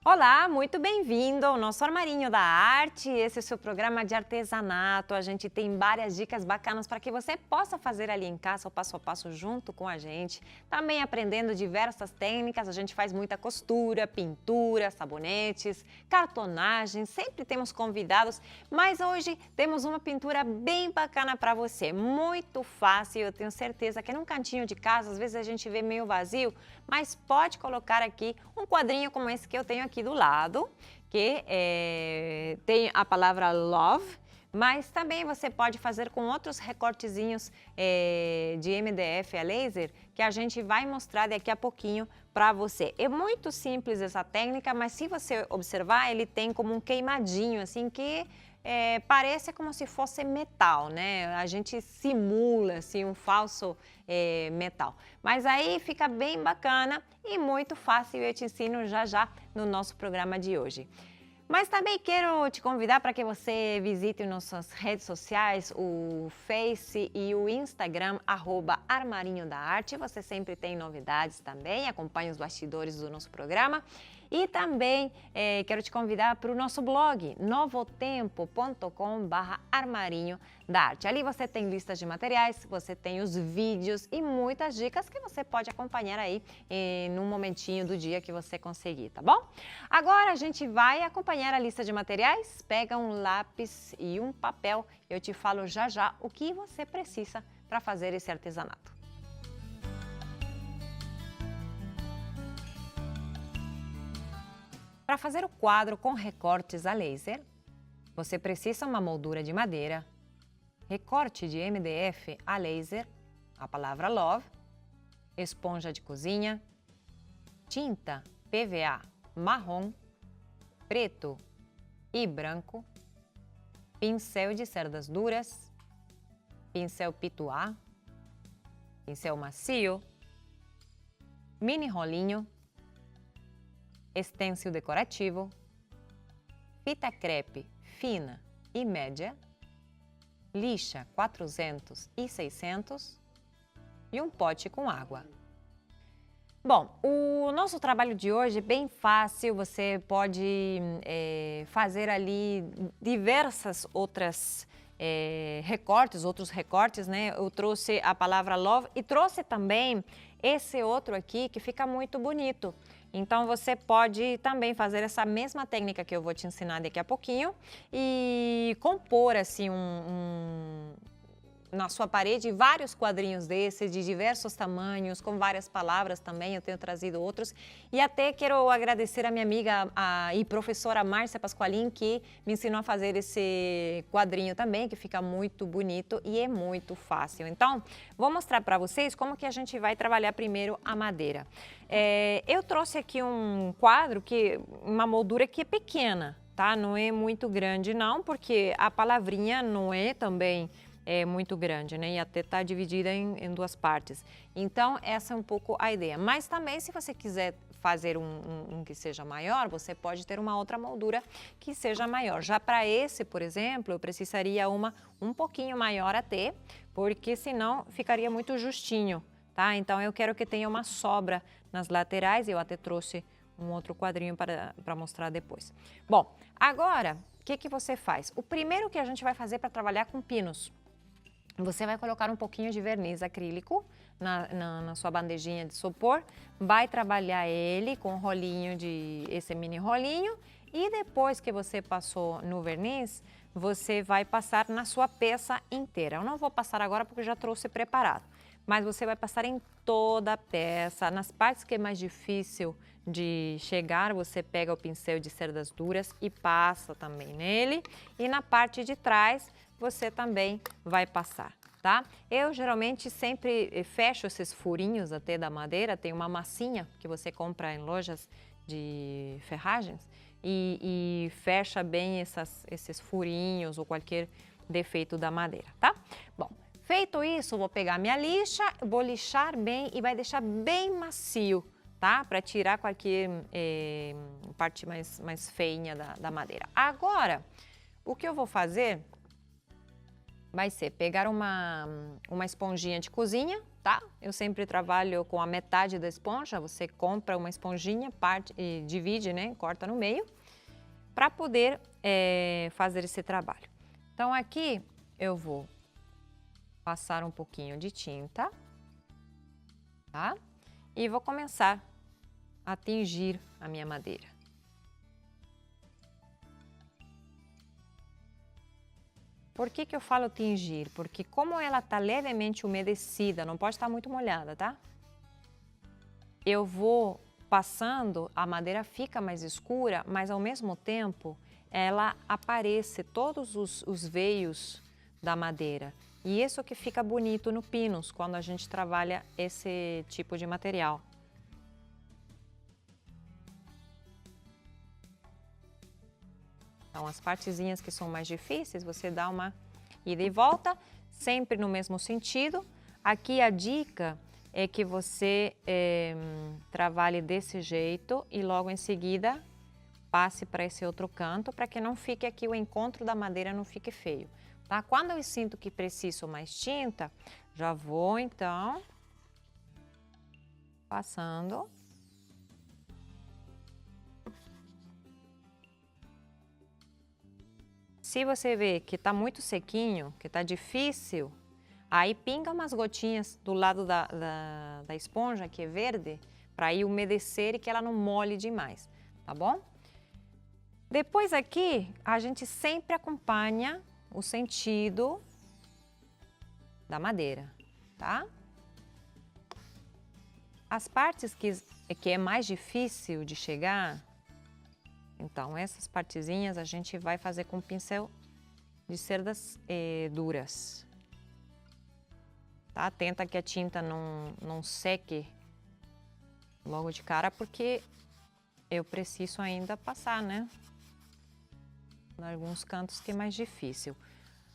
Olá, muito bem-vindo ao nosso Armarinho da Arte. Esse é o seu programa de artesanato. A gente tem várias dicas bacanas para que você possa fazer ali em casa o passo a passo junto com a gente. Também aprendendo diversas técnicas, a gente faz muita costura, pintura, sabonetes, cartonagem. Sempre temos convidados, mas hoje temos uma pintura bem bacana para você. Muito fácil, eu tenho certeza que num cantinho de casa, às vezes a gente vê meio vazio, mas pode colocar aqui um quadrinho como esse que eu tenho aqui do lado, que tem a palavra love, mas também você pode fazer com outros recortezinhos de MDF a laser, que a gente vai mostrar daqui a pouquinho para você. É muito simples essa técnica, mas se você observar, ele tem como um queimadinho, assim, que parece como se fosse metal, né? A gente simula assim, um falso metal. Mas aí fica bem bacana e muito fácil, eu te ensino já já no nosso programa de hoje. Mas também quero te convidar para que você visite nossas redes sociais, o Face e o Instagram, @Armarinho da Arte. Você sempre tem novidades também, acompanha os bastidores do nosso programa. E também quero te convidar para o nosso blog, novotempo.com/armarinho da arte. Ali você tem listas de materiais, você tem os vídeos e muitas dicas que você pode acompanhar aí num momentinho do dia que você conseguir, tá bom? Agora a gente vai acompanhar a lista de materiais, pega um lápis e um papel. Eu te falo já já o que você precisa para fazer esse artesanato. Para fazer o quadro com recortes a laser, você precisa uma moldura de madeira, recorte de MDF a laser, a palavra love, esponja de cozinha, tinta PVA marrom, preto e branco, pincel de cerdas duras, pincel pituá, pincel macio, mini rolinho, stencil decorativo, fita crepe fina e média, lixa 400 e 600 e um pote com água. Bom, o nosso trabalho de hoje é bem fácil, você pode fazer ali diversas outros recortes, né? Eu trouxe a palavra love e trouxe também esse outro aqui que fica muito bonito. Então você pode também fazer essa mesma técnica que eu vou te ensinar daqui a pouquinho e compor assim na sua parede vários quadrinhos desses, de diversos tamanhos, com várias palavras também, eu tenho trazido outros. E até quero agradecer a minha amiga e professora Márcia Pasqualin, que me ensinou a fazer esse quadrinho também, que fica muito bonito e é muito fácil. Então, vou mostrar para vocês como que a gente vai trabalhar primeiro a madeira. Eu trouxe aqui um quadro, uma moldura que é pequena, tá? Não é muito grande não, porque a palavrinha não é também muito grande, né? E até está dividida em duas partes. Então, essa é um pouco a ideia. Mas também, se você quiser fazer um que seja maior, você pode ter uma outra moldura que seja maior. Já para esse, por exemplo, eu precisaria uma um pouquinho maior até, porque senão ficaria muito justinho, tá? Então, eu quero que tenha uma sobra nas laterais. Eu até trouxe um outro quadrinho para mostrar depois. Bom, agora, o que você faz? O primeiro que a gente vai fazer para trabalhar com pinos, você vai colocar um pouquinho de verniz acrílico na sua bandejinha de isopor, vai trabalhar ele com esse mini rolinho e depois que você passou no verniz, você vai passar na sua peça inteira. Eu não vou passar agora porque eu já trouxe preparado, mas você vai passar em toda a peça, nas partes que é mais difícil de chegar, você pega o pincel de cerdas duras e passa também nele, e na parte de trás você também vai passar, tá? Eu geralmente sempre fecho esses furinhos até da madeira, tem uma massinha que você compra em lojas de ferragens e fecha bem esses furinhos ou qualquer defeito da madeira, tá? Bom, feito isso, vou pegar minha lixa, vou lixar bem e vai deixar bem macio, tá? Para tirar qualquer parte mais feinha da madeira. Agora, o que eu vou fazer vai ser pegar uma esponjinha de cozinha, tá? Eu sempre trabalho com a metade da esponja, você compra uma esponjinha, parte e divide, né? Corta no meio, para poder fazer esse trabalho. Então aqui eu vou passar um pouquinho de tinta, tá? E vou começar a tingir a minha madeira. Por que que eu falo tingir? Porque como ela está levemente umedecida, não pode estar muito molhada, tá? Eu vou passando, a madeira fica mais escura, mas ao mesmo tempo ela aparece todos os veios da madeira. E isso que fica bonito no pinus, quando a gente trabalha esse tipo de material. Então, as partezinhas que são mais difíceis, você dá uma ida e volta, sempre no mesmo sentido. Aqui a dica é que você trabalhe desse jeito e logo em seguida passe para esse outro canto, para que não fique aqui, o encontro da madeira não fique feio, tá? Quando eu sinto que preciso mais tinta, já vou então passando. Se você vê que está muito sequinho, que está difícil, aí pinga umas gotinhas do lado da esponja, que é verde, para ir umedecer e que ela não molhe demais, tá bom? Depois aqui, a gente sempre acompanha o sentido da madeira, tá? As partes que é mais difícil de chegar, então essas partezinhas a gente vai fazer com pincel de cerdas duras. Tá? Tenta que a tinta não seque logo de cara, porque eu preciso ainda passar, né? Em alguns cantos que é mais difícil.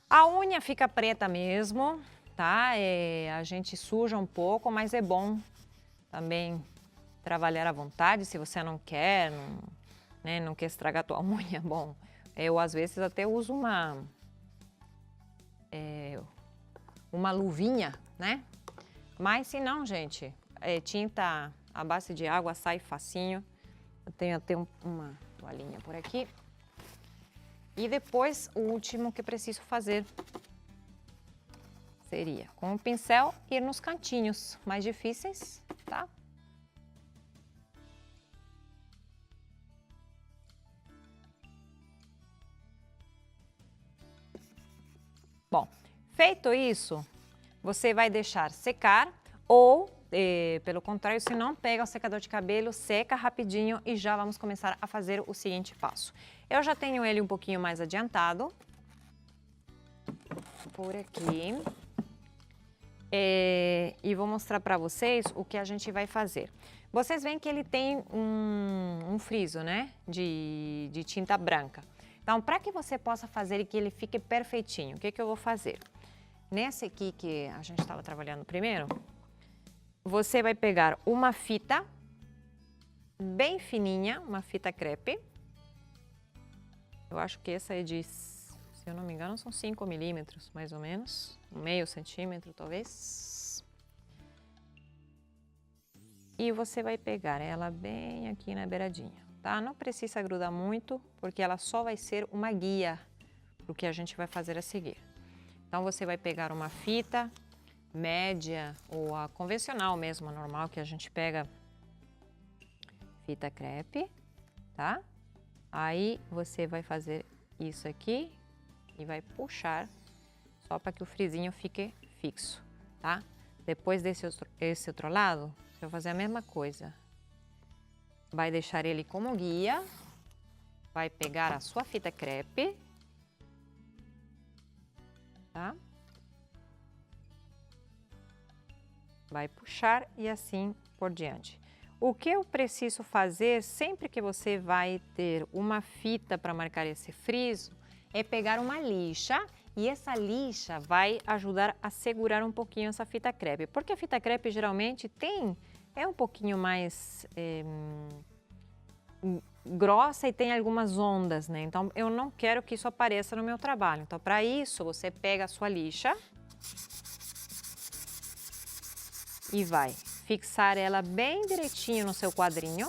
A unha fica preta mesmo, tá? A gente suja um pouco, mas é bom também trabalhar à vontade, se você não quer, não quer estragar a tua unha. Bom, eu às vezes até uso uma luvinha, né? Mas se não, gente, tinta à base de água sai facinho. Eu tenho até uma toalhinha por aqui. E depois, o último que preciso fazer seria, com o pincel, ir nos cantinhos mais difíceis, tá? Bom, feito isso, você vai deixar secar ou, pelo contrário, se não, pega o secador de cabelo, seca rapidinho e já vamos começar a fazer o seguinte passo. Eu já tenho ele um pouquinho mais adiantado, por aqui, e vou mostrar para vocês o que a gente vai fazer. Vocês veem que ele tem um friso, né, de tinta branca. Então, para que você possa fazer e que ele fique perfeitinho, o que eu vou fazer? Nesse aqui que a gente estava trabalhando primeiro, você vai pegar uma fita bem fininha, uma fita crepe. Eu acho que essa é de, se eu não me engano, são 5 milímetros, mais ou menos. Meio centímetro, talvez. E você vai pegar ela bem aqui na beiradinha, tá? Não precisa grudar muito, porque ela só vai ser uma guia para o que a gente vai fazer a seguir. Então, você vai pegar uma fita média ou a convencional mesmo, a normal, que a gente pega fita crepe, tá? Aí, você vai fazer isso aqui e vai puxar só para que o frisinho fique fixo, tá? Depois esse outro lado, você vai fazer a mesma coisa. Vai deixar ele como guia, vai pegar a sua fita crepe, tá? Vai puxar e assim por diante. O que eu preciso fazer sempre que você vai ter uma fita para marcar esse friso é pegar uma lixa, e essa lixa vai ajudar a segurar um pouquinho essa fita crepe, porque a fita crepe geralmente é um pouquinho mais grossa e tem algumas ondas, né? Então eu não quero que isso apareça no meu trabalho. Então, para isso, você pega a sua lixa e vai fixar ela bem direitinho no seu quadrinho,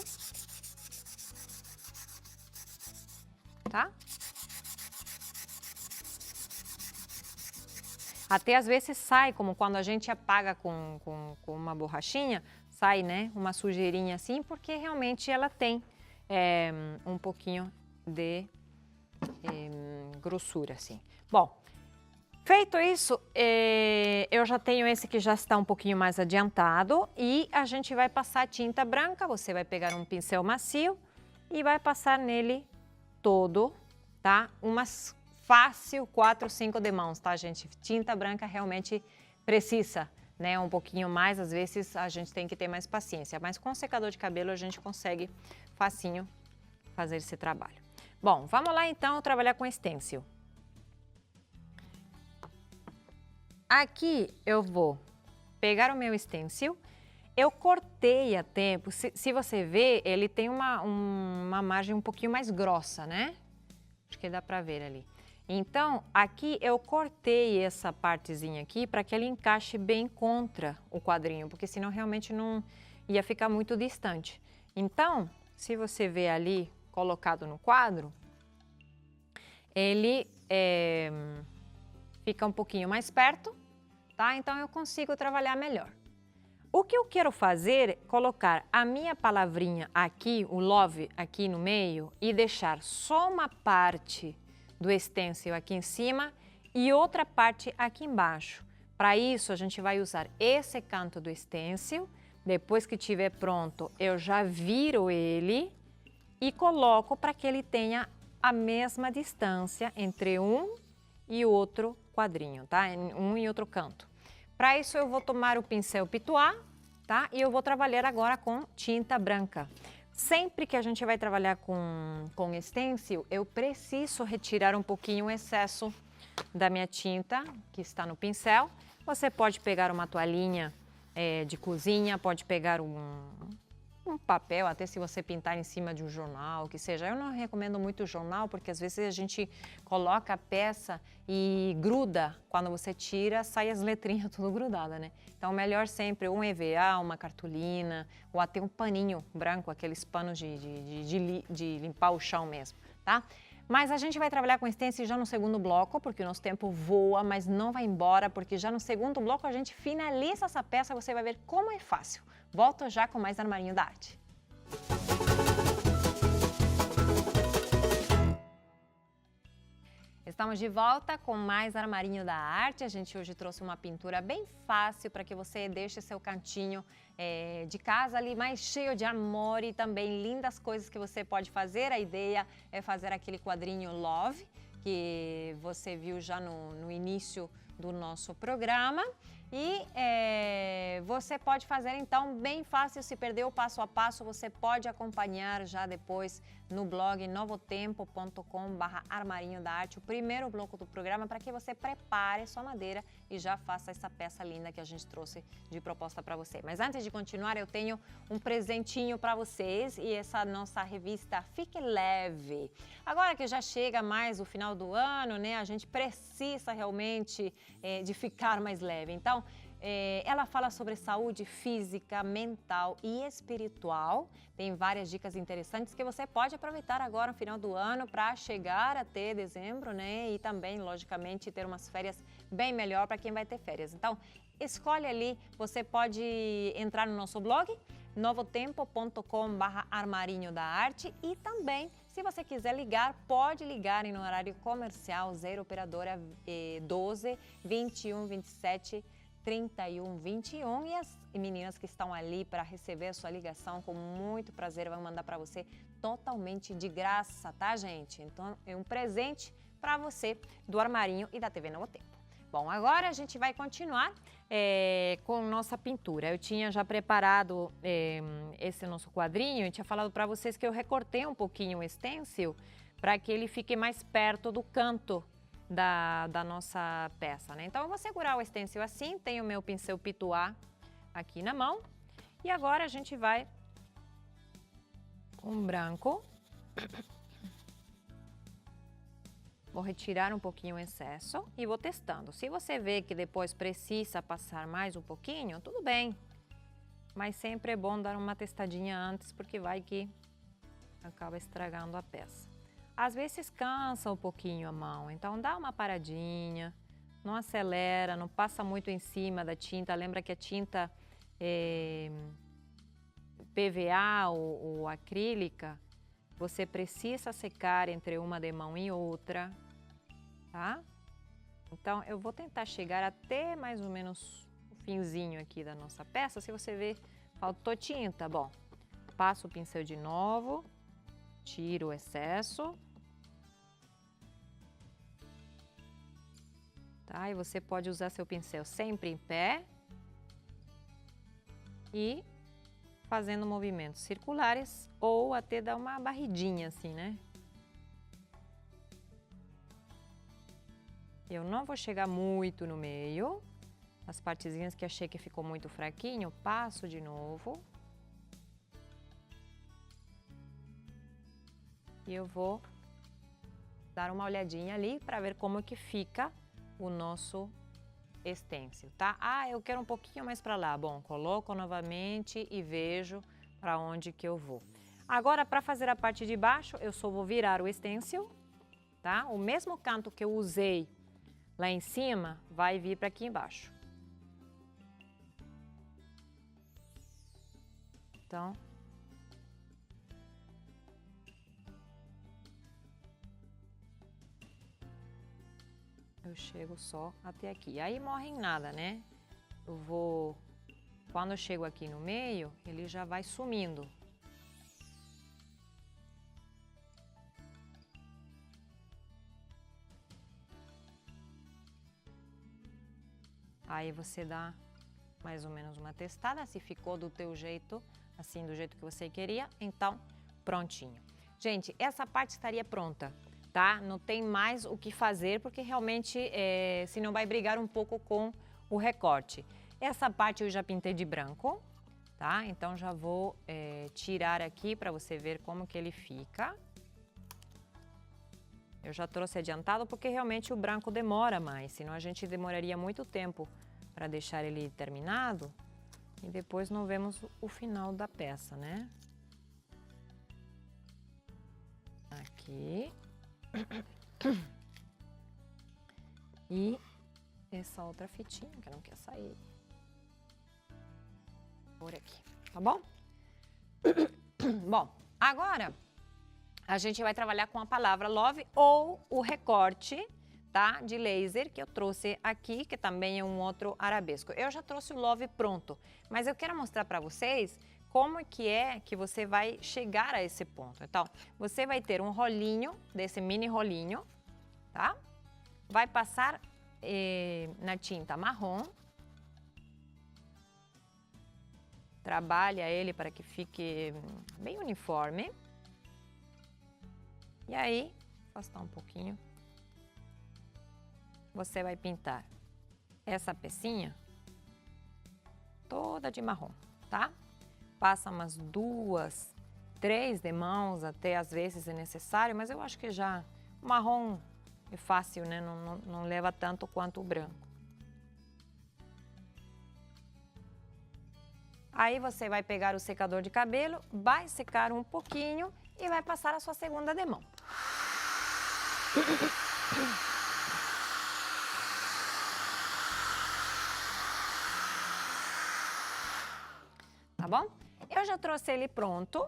tá? Até às vezes sai, como quando a gente apaga com uma borrachinha, sai, né, uma sujeirinha assim, porque realmente ela tem um pouquinho de grossura, assim. Bom, feito isso, eu já tenho esse que já está um pouquinho mais adiantado e a gente vai passar tinta branca. Você vai pegar um pincel macio e vai passar nele todo, tá? Umas fácil 4, 5 demãos, tá, gente? Tinta branca realmente precisa, né? Um pouquinho mais, às vezes a gente tem que ter mais paciência, mas com secador de cabelo a gente consegue facinho fazer esse trabalho. Bom, vamos lá então trabalhar com stencil. Aqui eu vou pegar o meu stencil. Eu cortei a tempo, se você vê, ele tem uma margem um pouquinho mais grossa, né? Acho que dá pra ver ali. Então, aqui eu cortei essa partezinha aqui para que ele encaixe bem contra o quadrinho, porque senão realmente não ia ficar muito distante. Então, se você vê ali colocado no quadro, ele fica um pouquinho mais perto, tá? Então eu consigo trabalhar melhor. O que eu quero fazer é colocar a minha palavrinha aqui, o love aqui no meio e deixar só uma parte do stencil aqui em cima e outra parte aqui embaixo. Para isso, a gente vai usar esse canto do stencil. Depois que estiver pronto, eu já viro ele e coloco para que ele tenha a mesma distância entre um e outro quadrinho, tá? Um e outro canto. Para isso, eu vou tomar o pincel Pituá, tá? E eu vou trabalhar agora com tinta branca. Sempre que a gente vai trabalhar com stencil, eu preciso retirar um pouquinho o excesso da minha tinta que está no pincel. Você pode pegar uma toalhinha de cozinha, pode pegar um papel, até se você pintar em cima de um jornal, que seja. Eu não recomendo muito jornal, porque às vezes a gente coloca a peça e gruda. Quando você tira, sai as letrinhas tudo grudada, né? Então, melhor sempre um EVA, uma cartolina, ou até um paninho branco, aqueles panos de limpar o chão mesmo, tá? Mas a gente vai trabalhar com stencil já no segundo bloco, porque o nosso tempo voa, mas não vai embora, porque já no segundo bloco a gente finaliza essa peça, você vai ver como é fácil. Volto já com mais Armarinho da Arte. Estamos de volta com mais Armarinho da Arte. A gente hoje trouxe uma pintura bem fácil para que você deixe seu cantinho de casa ali mais cheio de amor e também lindas coisas que você pode fazer. A ideia é fazer aquele quadrinho Love, que você viu já no início do nosso programa. E você pode fazer então bem fácil, se perdeu o passo a passo, você pode acompanhar já depois no blog novotempo.com/armarinho da arte, o primeiro bloco do programa, para que você prepare sua madeira e já faça essa peça linda que a gente trouxe de proposta para você. Mas antes de continuar, eu tenho um presentinho para vocês e essa nossa revista Fique Leve. Agora que já chega mais o final do ano, né, a gente precisa realmente de ficar mais leve. Então, ela fala sobre saúde física, mental e espiritual. Tem várias dicas interessantes que você pode aproveitar agora no final do ano para chegar até dezembro, né? E também, logicamente, ter umas férias bem melhor para quem vai ter férias. Então, escolhe ali, você pode entrar no nosso blog, novotempo.com/armarinho da arte e também, se você quiser ligar, pode ligar no horário comercial 0 operadora 12 21 27 31 21 e as meninas que estão ali para receber a sua ligação com muito prazer vão mandar para você totalmente de graça, tá, gente? Então é um presente para você do Armarinho e da TV Novo Tempo. Bom, agora a gente vai continuar com nossa pintura. Eu tinha já preparado esse nosso quadrinho e tinha falado para vocês que eu recortei um pouquinho o stencil para que ele fique mais perto do canto da nossa peça, né? Então eu vou segurar o stencil assim, tenho o meu pincel Pituá aqui na mão e agora a gente vai com branco. Vou retirar um pouquinho o excesso e vou testando. Se você vê que depois precisa passar mais um pouquinho, tudo bem. mas sempre é bom dar uma testadinha antes, porque vai que acaba estragando a peça. Às vezes cansa um pouquinho a mão, então dá uma paradinha, não acelera, não passa muito em cima da tinta. Lembra que a tinta PVA ou acrílica, você precisa secar entre uma demão e outra, tá? Então, eu vou tentar chegar até mais ou menos o finzinho aqui da nossa peça. Se você ver, faltou tinta, bom, passo o pincel de novo, tiro o excesso. Tá? E você pode usar seu pincel sempre em pé e fazendo movimentos circulares ou até dar uma barridinha assim, né? Eu não vou chegar muito no meio. As partezinhas que achei que ficou muito fraquinho, passo de novo. E eu vou dar uma olhadinha ali para ver como que fica o nosso stencil, tá? Ah, eu quero um pouquinho mais para lá. Bom, coloco novamente e vejo para onde que eu vou. Agora, para fazer a parte de baixo, eu só vou virar o stencil, tá? O mesmo canto que eu usei lá em cima, vai vir para aqui embaixo. Então, eu chego só até aqui. Aí morre em nada, né? Eu vou... Quando eu chego aqui no meio, ele já vai sumindo. Aí você dá mais ou menos uma testada, se ficou do teu jeito, assim, do jeito que você queria, então prontinho. Gente, essa parte estaria pronta. Tá? Não tem mais o que fazer, porque realmente, senão vai brigar um pouco com o recorte. Essa parte eu já pintei de branco, tá? Então já vou tirar aqui para você ver como que ele fica. Eu já trouxe adiantado porque realmente o branco demora mais, senão a gente demoraria muito tempo para deixar ele terminado e depois não vemos o final da peça, né? Aqui. E essa outra fitinha que não quer sair. Por aqui, tá bom? Bom, agora a gente vai trabalhar com a palavra love ou o recorte, tá? De laser que eu trouxe aqui, que também é um outro arabesco. Eu já trouxe o love pronto, mas eu quero mostrar para vocês como é que você vai chegar a esse ponto. Então, você vai ter um rolinho, desse mini rolinho, tá? Vai passar na tinta marrom. Trabalha ele para que fique bem uniforme. E aí, afastar um pouquinho. Você vai pintar essa pecinha toda de marrom, tá? Passa umas 2, 3 demãos, até às vezes é necessário, mas eu acho que já o marrom é fácil, né? Não leva tanto quanto o branco. Aí você vai pegar o secador de cabelo, vai secar um pouquinho e vai passar a sua segunda demão. Tá bom? Eu já trouxe ele pronto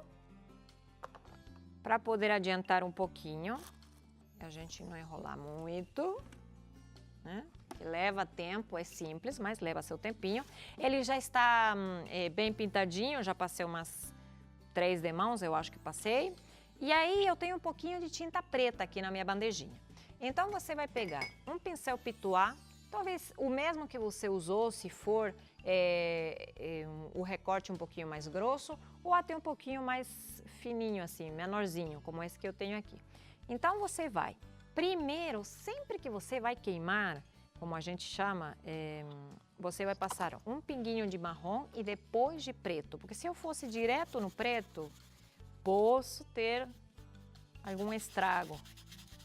para poder adiantar um pouquinho, a gente não enrolar muito, né? Leva tempo, é simples, mas leva seu tempinho. Ele já está bem pintadinho, já passei umas 3 demãos, eu acho que passei. E aí eu tenho um pouquinho de tinta preta aqui na minha bandejinha. Então você vai pegar um pincel pituá, talvez o mesmo que você usou, se for o recorte um pouquinho mais grosso, ou até um pouquinho mais fininho assim, menorzinho, como esse que eu tenho aqui. Então você vai, primeiro, sempre que você vai queimar, como a gente chama, você vai passar um pinguinho de marrom e depois de preto, porque se eu fosse direto no preto, posso ter algum estrago,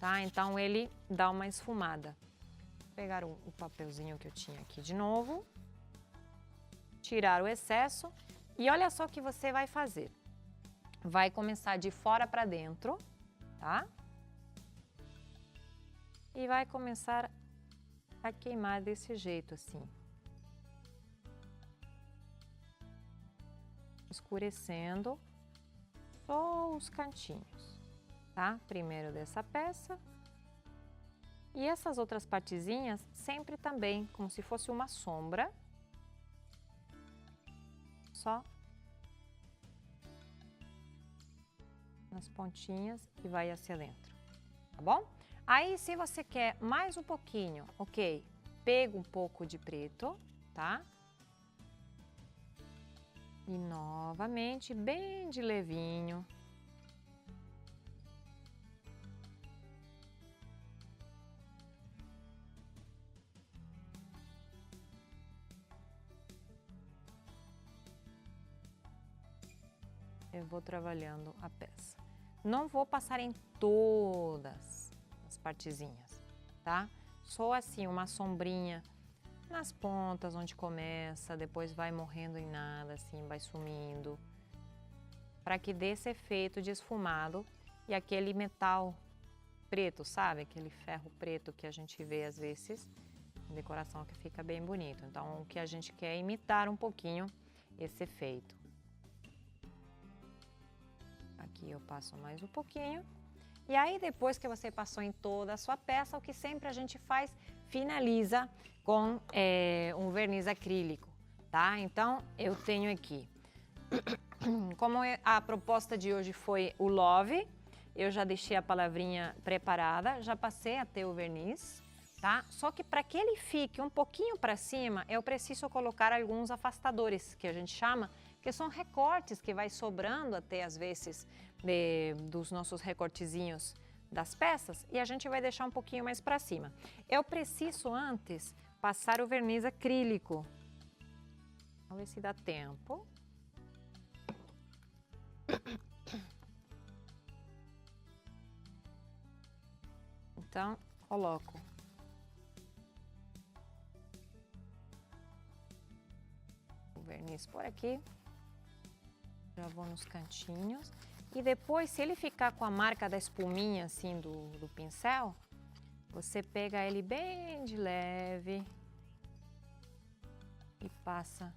tá? Então ele dá uma esfumada. Vou pegar o papelzinho que eu tinha aqui de novo, tirar o excesso E olha só o que você vai fazer. Vai começar de fora para dentro, tá? E vai começar a queimar desse jeito assim. Escurecendo só os cantinhos, tá? Primeiro dessa peça. E essas outras partezinhas sempre também, como se fosse uma sombra. Só nas pontinhas e vai hacia dentro, tá bom? Aí, se você quer mais um pouquinho, ok, pega um pouco de preto, tá? E novamente, bem de levinho. Eu vou trabalhando a peça. Não vou passar em todas as partezinhas, tá? Só assim, uma sombrinha nas pontas onde começa, depois vai morrendo em nada, assim, vai sumindo. Para que dê esse efeito de esfumado e aquele metal preto, sabe? Aquele ferro preto que a gente vê às vezes em decoração que fica bem bonito. Então, o que a gente quer é imitar um pouquinho esse efeito. Aqui eu passo mais um pouquinho. E aí, depois que você passou em toda a sua peça, o que sempre a gente faz, finaliza com um verniz acrílico, tá? Então, eu tenho aqui, como a proposta de hoje foi o Love, eu já deixei a palavrinha preparada, já passei a ter o verniz, tá? Só que para que ele fique um pouquinho para cima, eu preciso colocar alguns afastadores, que a gente chama, que são recortes que vai sobrando até às vezes dos nossos recortezinhos das peças e a gente vai deixar um pouquinho mais para cima. Eu preciso antes passar o verniz acrílico. Vamos ver se dá tempo. Então, coloco o verniz por aqui. Já vou nos cantinhos. E depois, se ele ficar com a marca da espuminha assim do pincel, você pega ele bem de leve e passa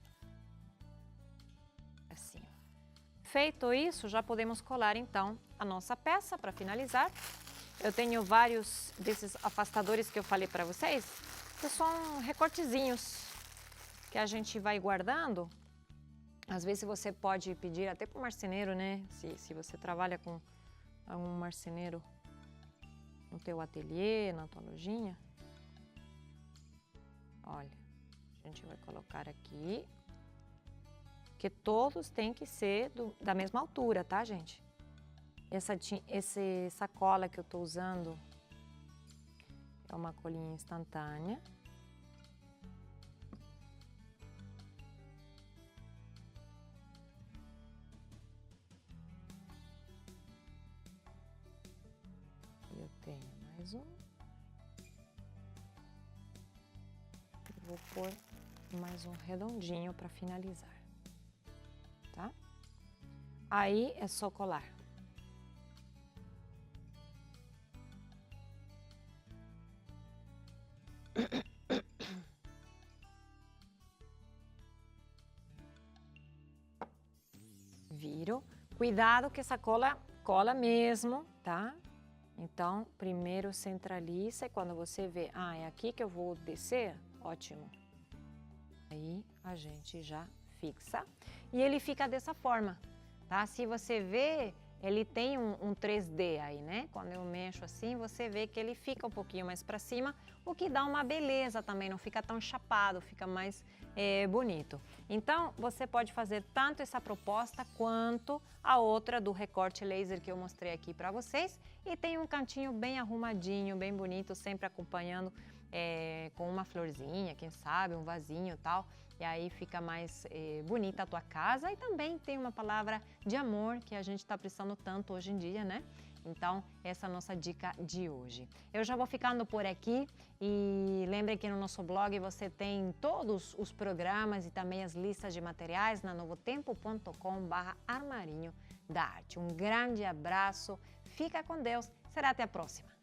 assim. Feito isso, já podemos colar então a nossa peça para finalizar. Eu tenho vários desses afastadores que eu falei para vocês, que são recortezinhos que a gente vai guardando. Às vezes você pode pedir até para o marceneiro, né? Se você trabalha com um marceneiro no teu ateliê, na tua lojinha. Olha, a gente vai colocar aqui, que todos têm que ser da mesma altura, tá, gente? Essa cola que eu tô usando é uma colinha instantânea. Eu tenho mais um. Vou pôr mais um redondinho para finalizar, tá? Aí é só colar. Viro. Cuidado que essa cola cola mesmo, tá? Então, primeiro centraliza e quando você vê, é aqui que eu vou descer, ótimo. Aí a gente já fixa e ele fica dessa forma, tá? Se você vê, ele tem um 3D aí, né? Quando eu mexo assim, você vê que ele fica um pouquinho mais para cima, o que dá uma beleza também, não fica tão chapado, fica mais bonito. Então, você pode fazer tanto essa proposta quanto a outra do recorte laser que eu mostrei aqui para vocês. E tem um cantinho bem arrumadinho, bem bonito, sempre acompanhando com uma florzinha, quem sabe, um vasinho e tal. E aí fica mais bonita a tua casa e também tem uma palavra de amor que a gente está precisando tanto hoje em dia, né? Então, essa é a nossa dica de hoje. Eu já vou ficando por aqui e lembre que no nosso blog você tem todos os programas e também as listas de materiais na novotempo.com/armarinho da arte. Um grande abraço, fica com Deus, será até a próxima.